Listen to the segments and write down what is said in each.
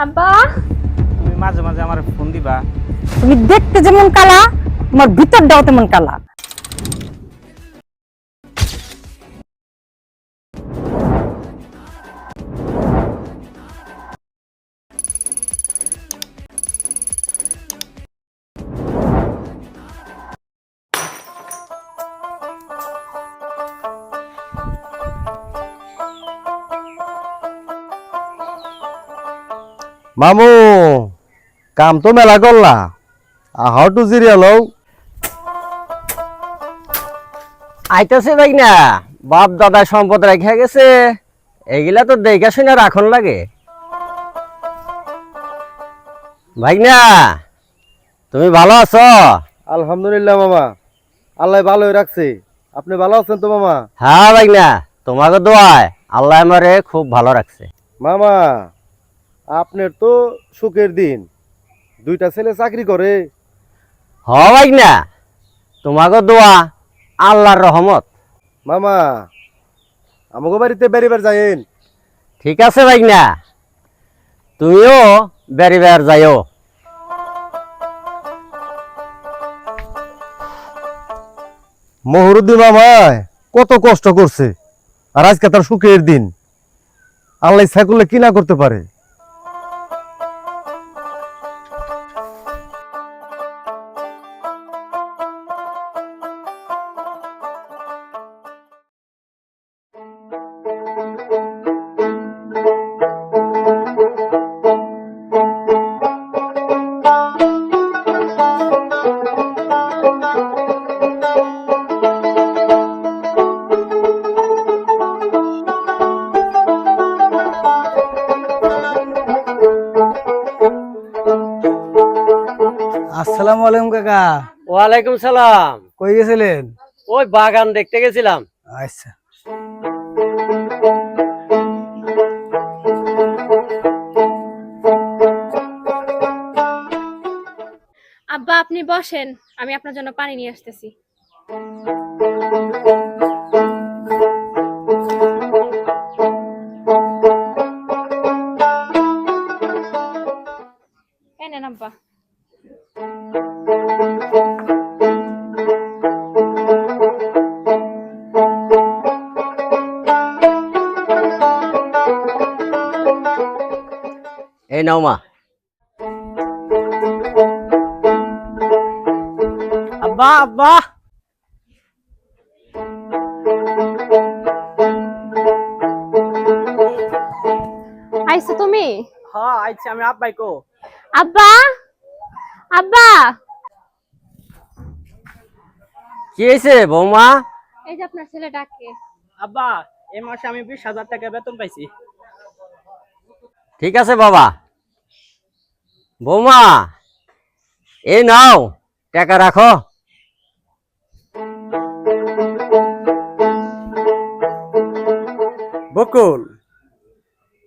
আব্বা, তুমি মাঝে মাঝে আমার ফোন দিবা। তুমি দেখতে যেমন কালা, তোমার ভিতরটাও তেমন কালা। মামু, কাম তো মেলা করলা, আহাও টু জিরিয়া লও। আইতাছে ভাই না, বাপ দাদা সম্পদ রেখে গেছে, এগুলা তো দেখা শুনে রাখন লাগে। ভাই না, তুমি ভালো আছো? আলহামদুলিল্লাহ মামা, আল্লাহ ভালোই রাখছে। আপনি ভালো আছেন তো মামা? হ্যাঁ ভাই না, তোমাকে দোয়ায় আল্লাহ আমারে খুব ভালো রাখছে। মামা, আপনার তো সুখের দিন, দুইটা ছেলে চাকরি করে। হ ভাই না, তোমাকে দোয়া আল্লাহর রহমত। মামা, আমাকে বাড়িতে বেরিবার যাইন। ঠিক আছে ভাই না, তুমিও বেরিবার যাইও। মহরুদ্দি মামায় কত কষ্ট করছে, আর আজকে তার সুখের দিন। আল্লাহ ইচ্ছা করলে কি না করতে পারে। আসসালামু আলাইকুম কাকা। ওয়ালাইকুম সালাম। কই গেছিলেন? ওই বাগান দেখতে গেছিলাম। আচ্ছা। আব্বা আপনি বসেন, আমি আপনার জন্য পানি নিয়ে আসতেছি। এই নেন আব্বা। এই নাও মা। আব্বা আব্বা, আইছো তুমি? হ্যাঁ আচ্ছা, আমি আব্বাই কো। আব্বা, আব্বা, কি হয়েছে বৌমা? এই যে আপনার ছেলে ডাকে। আব্বা, এই মাসে আমি 20,000 টাকা বেতন পাইছি। ঠিক আছে বাবা। বৌমা, এই নাও টাকা রাখো। বকুল,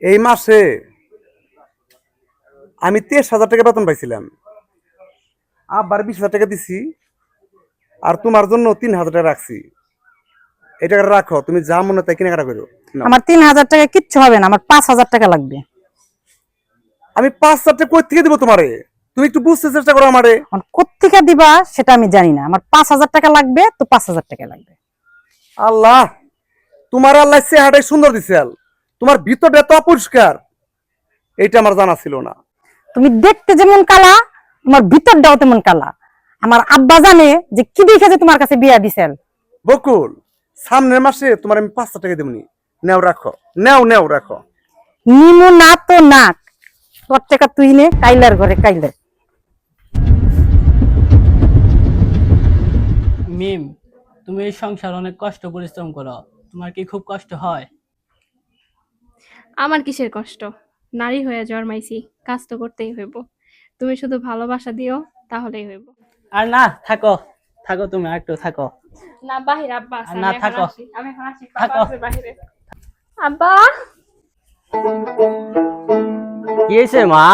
এই মাসে আমি 23,000 টাকা বেতন পাইছিলাম। আবার 20,000 টাকা দিছি, আর তোমার জন্য 3,000 টাকা রাখছি। এই টাকাটা রাখো, তুমি যা মনে তাই কেনাকাটা করো। নাও। আমার 3,000 টাকা কিচ্ছু হবে না, আমার 5,000 টাকা লাগবে। আমি 5,000 টাকা কই থেকে দিব তোমারে? তুমি একটু বুঝতে চেষ্টা করো আমারে। এখন কোত্থেকে দিবা সেটা আমি জানি না, আমার 5,000 টাকা লাগবে, তো 5,000 টাকা লাগবে। আল্লাহ, তোমার আল্লাহ চেহারাটাই সুন্দর দিছে। তোমার ভিতরটা এত অপরিষ্কার, এইটা আমার জানা ছিল না। তুমি দেখতে যেমন কালা, তোমার ভিতরটাও তেমন কালা। আমার আব্বা জানে যে কি দেখে যে তোমার কাছে বিয়া দিছেন। বকুল, সামনের মাসে তোমার আমি 5,000 টাকা দেবনি। নেও রাখো, নেও নেও রাখো। নিমু না তো নাক, তোর টাকা তুই নে, কাইলার ঘরে কাইলার। মিম, তুমি এই সংসার অনেক কষ্ট পরিশ্রম করো, তোমার কি খুব কষ্ট হয়? আমার কিসের কষ্ট? নারী হয়ে জন্মাইছি, কাজ তো করতেই হইব। তুমি শুধু ভালোবাসা দিও, তাহলেই হইব। আর না থাকো, থাকো তুমি আর একটু থাকো। না বাহির আব্বা আছে, আর না আমি এখন থাকো, আসি, আমি এখন আসি, থাকো। পাপা আছে বাহিরে। আব্বা, কি হয়েছে মা?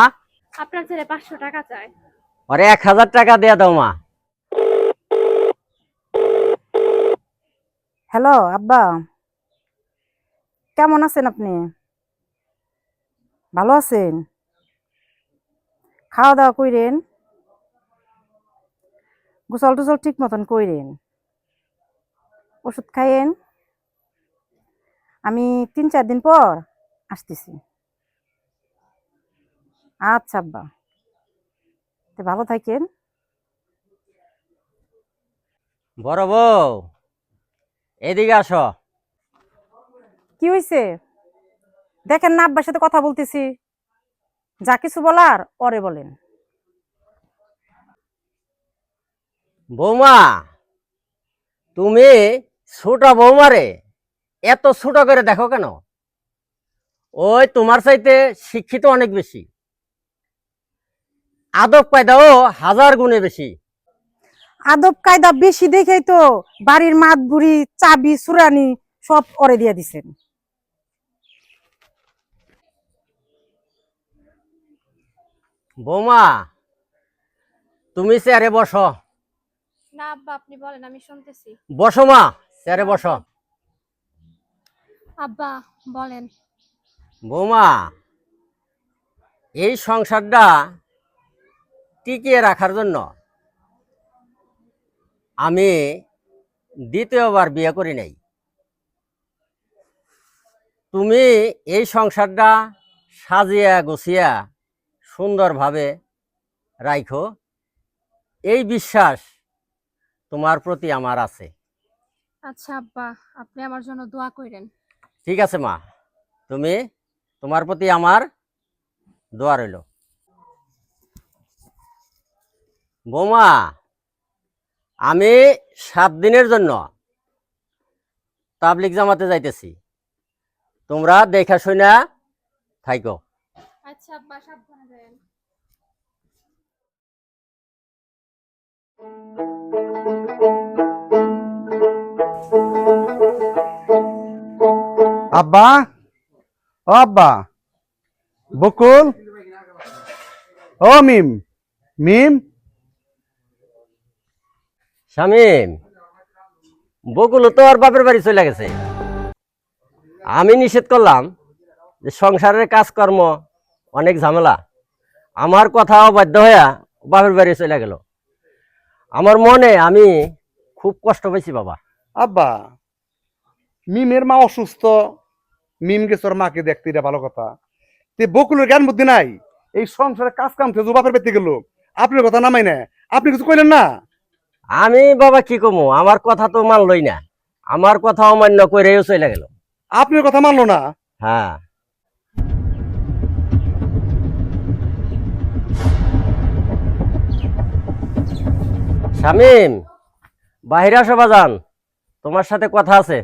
আপনার ছেলে 500 টাকা চায়। ওরে 1,000 টাকা দিয়ে দাও মা। হ্যালো আব্বা, কেমন আছেন আপনি? ভালো আছেন? খাওয়া দাওয়া কইরেন, গোসল টোসল ঠিক মতন কইরেন, ওষুধ খাইয়েন। আমি 3-4 দিন পর আসতেছি। আচ্ছা আব্বা, তো ভালো থাকেন। বড় বউ, এদিকে আসো। কি হয়েছে? দেখেন না আব্বার সাথে কথা বলতেছি, যা কিছু বলার পরে বলেন। বৌমা, তুমি ছোট বৌমারে এত ছোট করে দেখো কেন? ওই তোমার চাইতে শিক্ষিত অনেক বেশি, আদব কায়দাও 1000 গুণে বেশি। আদব কায়দা বেশি দেখেই তো বাড়ির মাত বুড়ি চাবি চুরানি সব করে দিয়ে দিছেন। বৌমা, তুমি চেয়ারে বসো। না আব্বা, আপনি বলেন, আমি শুনতেছি। বসো মা, চেয়ারে বসো। আব্বা বলেন। বৌমা, এই সংসারটা টিকিয়ে রাখার জন্য আমি দ্বিতীয়বার বিয়ে করি নাই। তুমি এই সংসারটা সাজিয়া গুছিয়া সুন্দরভাবে রাখো, এই বিশ্বাস তোমার প্রতি আমার আছে। আচ্ছা আব্বা, আপনি আমার জন্য দোয়া করেন। ঠিক আছে মা, তোমার প্রতি আমার দোয়া রইল। বৌমা, আমি 7 দিনের জন্য তাবলিগ জামাতে যাইতেছি, তোমরা দেখা শুনা থাইকো। আচ্ছা আব্বা, সাবধানে যাবেন। আব্বা, ও আব্বা, বকুল, ও মিম, মিম। শামিম, বকুল তো আর বাপের বাড়ি চলে গেছে। আমি নিষেধ করলাম যে সংসারের কাজকর্ম অনেক ঝামেলা, আমার কথা বাধ্য হইয়া বাপের বাড়ি চলে গেল। আমার মনে আমি খুব কষ্ট পাইছি বাবা। আব্বা, মিমের মা অসুস্থ, মিম গেছে ওর মাকে দেখতে, এটা ভালো কথা। তে বকুলের জ্ঞান বুদ্ধি নাই, এই সংসারে কাজ কাম থেকে বাপের পেতে গেল, আপনার কথা নামাই না, আপনি কিছু কইলেন না? আমি বাবা কি কমু, আমার কথা তো মানলই না, আমার কথা অমান্য করেও চলে গেল। আপনার কথা মানলো না? হ্যাঁ, শামিম, বাহিরে আসো বাজান, তোমার সাথে কথা আছে।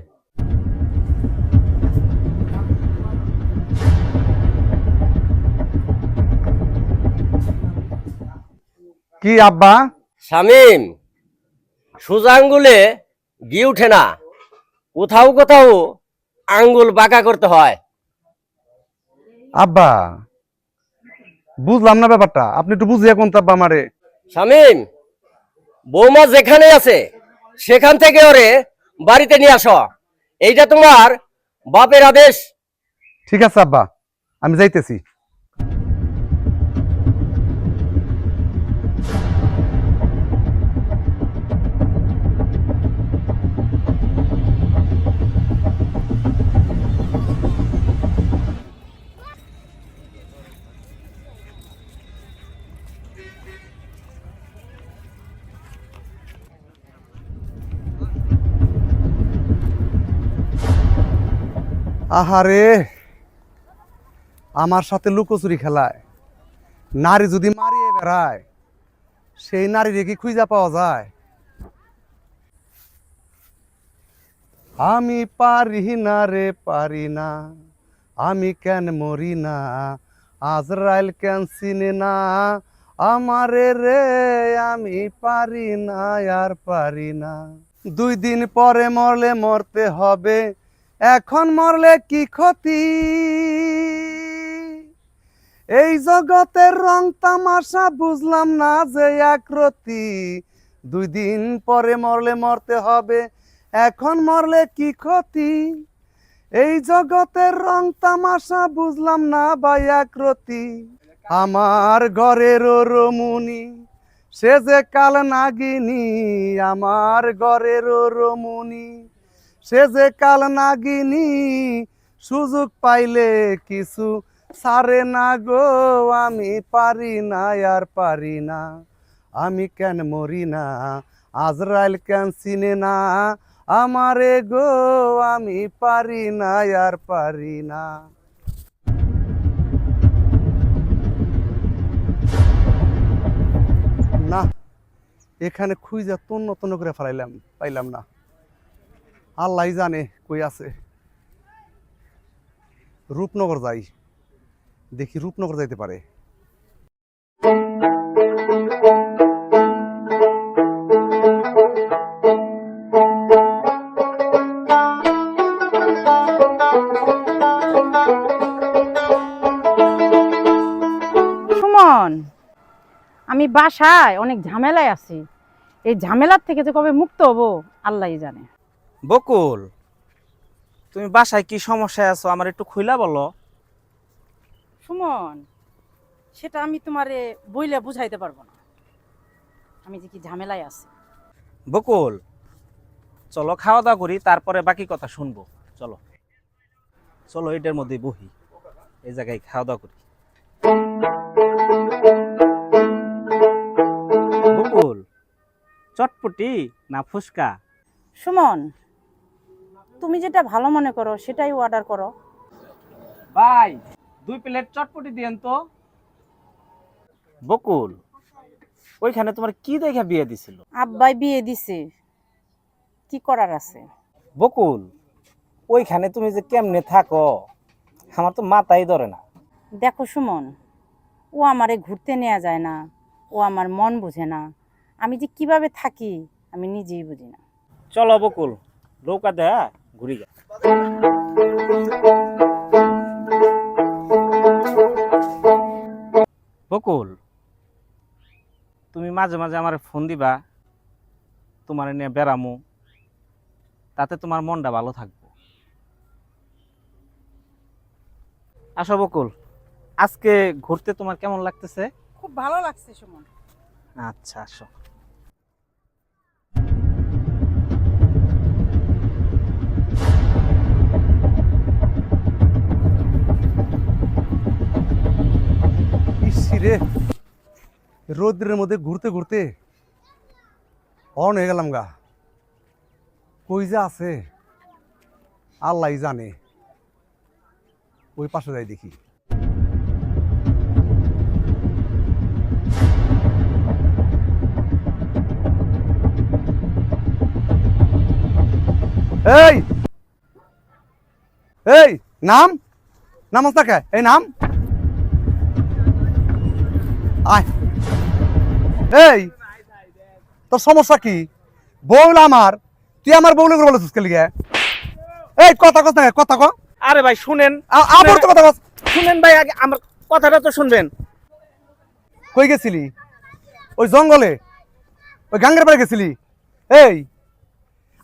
কি আব্বা? শামিম, সোজা আঙ্গুলে ঘি উঠে না, কোথাও কোথাও আঙ্গুল বাঁকা করতে হয়। আব্বা, বুঝলাম না ব্যাপারটা, আপনি একটু বুঝিয়ে কোন আব্বা আমারে। শামিম, বৌমা যেখানে আছে সেখান থেকে ওরে বাড়িতে নিয়ে আসো, এইটা তোমার বাপের আদেশ। ঠিক আছে আব্বা, আমি যাইতেছি। আহারে, আমার সাথে লুকোচুরি খেলায় নারী যদি মারিয়ে বেড়ায়, সেই নারীরে কি খুঁজা পাওয়া যায়? আমি পারি না রে, পারি না, আমি কেন মরি না, আজরাইল কেন চিনে না আমারে রে, আমি পারি না আর পারি না। 2 দিন পরে মরলে মরতে হবে, এখন মরলে কি ক্ষতি? এই জগতের রং তামাশা বুঝলাম না যে একরতি। 2 দিন পরে মরলে মরতে হবে, এখন মরলে কি ক্ষতি? এই জগতের রং তামাশা বুঝলাম না ভাই একরতি। আমার ঘরের রমণী সে যে কাল নাগিনী, আমার ঘরের রমণী সে যে কাল নাগিনী, সুযোগ পাইলে কিছু ছাড়ে না গো, আমি পারি না আর পারি না, আমি কেন মরি না, আজরাইল কেন চিনে না আমারে গো, আমি পারি না আর পারি না। না, এখানে খুঁজে তন্ন তন্ন করে ফেলাইলাম, পাইলাম না। আল্লাহ জানে কই আছে। রূপনগর যাই, দেখি রূপনগর যাইতে পারে। সুমন, আমি বাসায় অনেক ঝামেলায় আছি। এই ঝামেলার থেকে যে কবে মুক্ত হব আল্লাহই জানে। বকুল, তুমি বাসায় কি সমস্যায় আছো আমার একটু খুইলা বলো। সুমন, সেটা আমি তোমারে বইলে বুঝাইতে পারবো না, আমি যে কি ঝামেলায় আছি। বকুল, চলো খাওয়া দাওয়া করি, তারপরে বাকি কথা শুনবো। চলো চলো, এটার মধ্যে বহি, এই জায়গায় খাওয়া দাওয়া করি। বকুল, চটপটি না ফুচকা? সুমন, তুমি যেটা ভালো মনে করো সেটাই অর্ডার করো। ভাই, 2 প্লেট চটপটি দিয়েন তো। বকুল, ওইখানে তোমার কি দেখে বিয়ে দিছিল? আব্বাই বিয়ে দিছে, কি করার আছে। বকুল, ওইখানে তুমি যে কেমনে থাকো আমার তো মাথাই ধরে না। দেখো সুমন, ও আমারে ঘুরতে নেওয়া যায় না, ও আমার মন বুঝে না, আমি যে কিভাবে থাকি আমি নিজেই বুঝি না। চলো বকুল, নৌকা দেয়া ঘুরি যা। বকুল, তুমি মাঝে মাঝে আমার ফোন দিবা, তোমার নিয়ে বেড়ামু, তাতে তোমার মনটা ভালো থাকবো। আসো বকুল, আজকে ঘুরতে তোমার কেমন লাগতেছে? খুব ভালো লাগছে সুমন। আচ্ছা, আসো। ইসিরে, রোদ্রের মধ্যে ঘুরতে ঘুরতে অন হয়ে গেলাম গা। কই যে আছে আল্লাহ জানে। ওই পাশে যাই দেখি। এই এই নাম নাম আছে, এই নাম আয়। এই তোর সমস্যা কি? বউল আমার, তুই আমার বউলে করে বলেছিস কেলি? এই কথা কথা কথা ক। আরে ভাই শুনেন, আবার তো কথা কস। শুনেন ভাই, আগে আমার কথাটা তো শুনবেন। কই গেছিলি? ওই জঙ্গলে, ওই গাঙ্গের পাড়ে গেছিলি? এই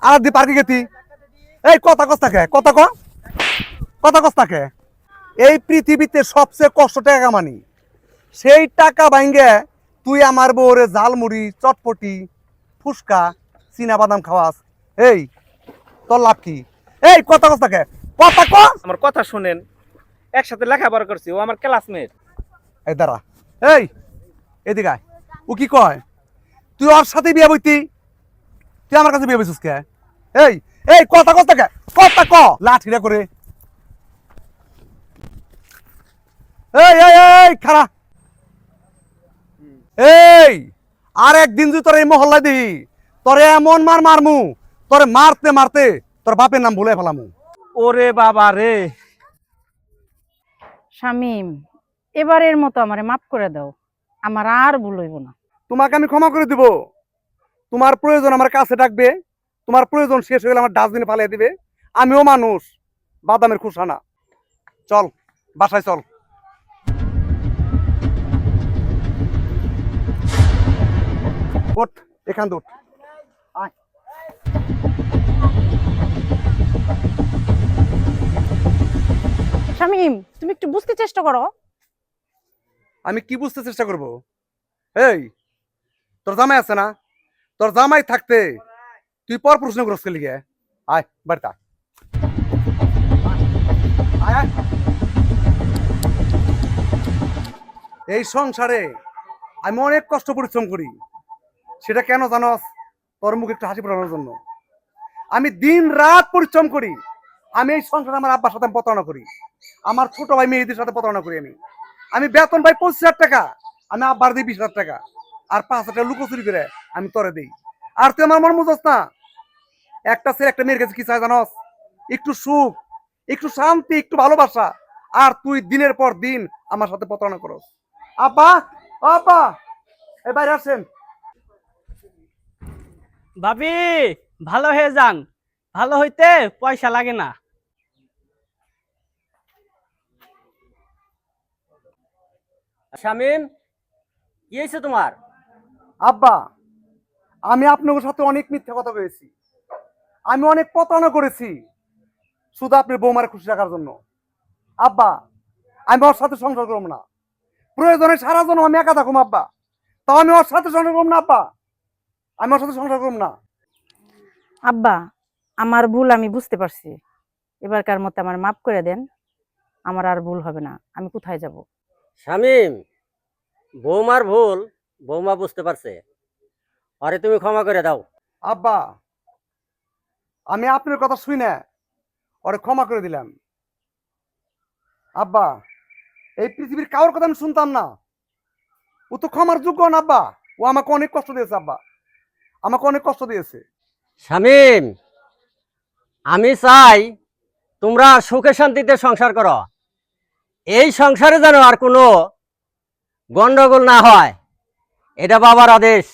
আর দি পার্কে গেতি? এই কথা কস থাকে, কথা ক, কথা কস থাকে। এই পৃথিবীতে সবচেয়ে কষ্ট টাকা কামানি, সেই টাকা ভাঙ্গে তুই আমার বউরে জালমুড়ি, চটপটি, ফুচকা, চীনা বাদাম খাওয়াস। এই তোর লাভ কি? এই কথা কস থাকে, কথা ক। আমার কথা শুনেন, একসাথে লেখাপড়া করছি, ও আমার ক্লাসমেট। এই দাঁড়া, এই এদিকে আয়। ও কি কয় তুই ওর সাথে বিয়ে বইতি? তুই আমার কাছে বিয়ে বইছিস কে? এই এই কথা কস থাকে, কথা ক। লাঠিরা করে এই এই এই খারা। এই আর একদিন যদি তোর এই মহল্লায় দিই, তোরে এমন মার মারমু, তোরে মারতে মারতে তোর বাপের নাম ভুলে ফেলামু। ওরে বাবা রে। শামিম, এবারের মতো আমারে মাফ করে দাও, আমার আর ভুল হইব না। তোমাকে আমি ক্ষমা করে দিব। তোমার প্রয়োজন আমার কাছে ডাকবে, তোমার প্রয়োজন শেষ হয়ে গেলে আমার ডাস্টবিনে ফালিয়ে দিবে। আমিও মানুষ, বাদামের খোসা না। চল বাসায় চল। ওঠ, এখান তো ওঠ। আয়। শামিম, তুমি একটু বুঝতে চেষ্টা করো। আমি কি বুঝতে চেষ্টা করব? এই, তোর জামাই আছে না? তোর জামাই থাকতে তুই পর প্রশ্ন করছ কে লিগে? আয় বাড়িতে আয়। আয়, আয়। এই সংসারে আমি অনেক কষ্ট পরিশ্রম করি, সেটা কেন জানস? তোর মুখে একটু হাসি ফোটানোর জন্য। আমি দিন রাত পরিশ্রম করি। আমি এই সংসারে আমার আব্বার সাথে আমি প্রতারণা করি, আমার ছোট ভাই মেয়েদের সাথে প্রতারণা করি। আমি বেতন পাই 25,000 টাকা, আমি আব্বার দিই 20,000 টাকা, আর 5,000 টাকা লুকোচুরি করে আমি তোরে দিই। আর তুই আমার মন বুঝস না। একটা ছেলে একটা মেয়ের কাছে কি চাই জানস? একটু সুখ, একটু শান্তি, একটু ভালোবাসা। আর তুই দিনের পর দিন আমার সাথে প্রতারণা করস। আব্বা, আব্বা, এই বাইরে আসেন। ভাবি, ভালো হয়ে যান। ভালো হইতে পয়সা লাগে না। শামিম, কি হয়েছে তোমার? আব্বা, আমি আপনার সাথে অনেক মিথ্যা কথা বলেছি, আমি অনেক প্রতারণা করেছি শুধু আপনার বৌমার খুশি রাখার জন্য। আব্বা, আমি ওর সাথে সংসার করবো না। প্রয়োজনে সারা জন্য আমি একা থাকুম আব্বা, তাও আমি ওর সাথে সংসার করবো না। আব্বা, আমি ওর সাথে সংসার করবো না। আব্বা, আমার ভুল আমি বুঝতে পারছি, এবারকার মতো আমার মাফ করে দেন। আমার আর ভুল হবে না। আমি কোথায় যাব? শামিম, বৌমার ভুল বৌমা বুঝতে পারছে, আরে তুমি ক্ষমা করে দাও। আব্বা, আমি আপনার কথা শুই না ওরে ক্ষমা করে দিলাম। আব্বা, এই পৃথিবীর কারোর কথা আমি শুনতাম না। ও তো ক্ষমার যোগ্য না আব্বা। ও আমাকে অনেক কষ্ট দিয়েছে আব্বা, আমাকে অনেক কষ্ট দিয়েছে। শামিম, আমি চাই তোমরা সুখে শান্তিতে সংসার করো। এই সংসারে যেন আর কোনো গন্ডগোল না হয়, এটা বাবার আদেশ।